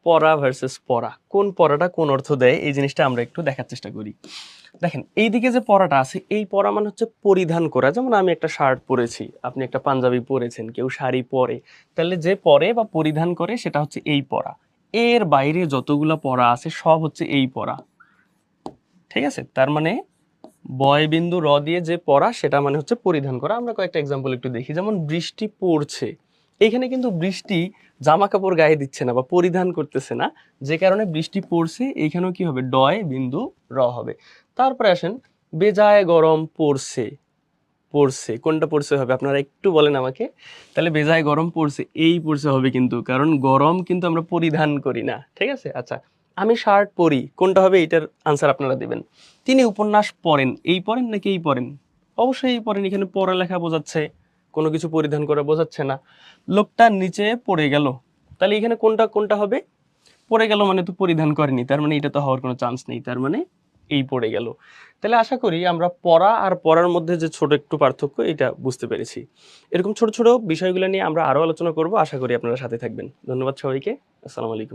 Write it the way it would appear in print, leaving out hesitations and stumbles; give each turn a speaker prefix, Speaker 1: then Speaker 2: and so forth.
Speaker 1: পরা ভার্সেস পরা, কোন পরাটা কোন অর্থ দেয় এই জিনিসটা আমরা একটু দেখার চেষ্টা করি। দেখেন এইদিকে যে পরাটা আছে, এই পরা মানে হচ্ছে পরিধান করা। যেমন আমি একটা শার্ট পরেছি, আপনি একটা পাঞ্জাবি পরেছেন, কেউ শাড়ি পরে, তাহলে যে পরে বা পরিধান করে সেটা হচ্ছে এই পরা। এর বাইরে যতগুলা পরা আছে সব হচ্ছে এই পরা। ঠিক আছে, তার মানে বয় বিন্দু র দিয়ে যে পরা সেটা মানে হচ্ছে পরিধান করা। আমরা কয়েকটা এক্সাম্পল একটু দেখি। যেমন বৃষ্টি পড়ছে, এইখানে কিন্তু বৃষ্টি জামা কাপড় গায়ে দিচ্ছে না বা পরিধান করতেছে না, যে কারণে বৃষ্টি পড়ছে এইখানেও কি হবে, ডয় বিন্দু র হবে। তারপরে আসেন, বেজায় গরম পড়ছে, পড়ছে কোনটা পড়ছে হবে আপনারা একটু বলেন আমাকে। তাহলে বেজায় গরম পড়ছে, এই পড়ছে হবে কিন্তু, কারণ গরম কিন্তু আমরা পরিধান করি না। ঠিক আছে, আচ্ছা আমি শার্ট পরি, কোনটা হবে এটার আনসার আপনারা দিবেন। তিনি উপন্যাস পড়েন, এই পড়েন নাকি এই পড়েন? অবশ্যই এই পড়েন, এখানে পড়ালেখা বোঝাচ্ছে, কোনো কিছু পরিধান করে বোঝাচ্ছে না। লোকটা নিচে পড়ে গেল, তাহলে এখানে কোনটা কোনটা হবে? পড়ে গেল মানে তো পরিধান করেনি, তার মানে এটা তো হওয়ার কোনো চান্স নেই, তার মানে এই পড়ে গেল। তাহলে আশা করি আমরা পড়া আর পড়ার মধ্যে যে ছোট একটু পার্থক্য এটা বুঝতে পেরেছি। এরকম ছোট ছোট বিষয়গুলো নিয়ে আমরা আরো আলোচনা করব, আশা করি আপনারা সাথে থাকবেন। ধন্যবাদ সবাইকে। আসসালামু আলাইকুম।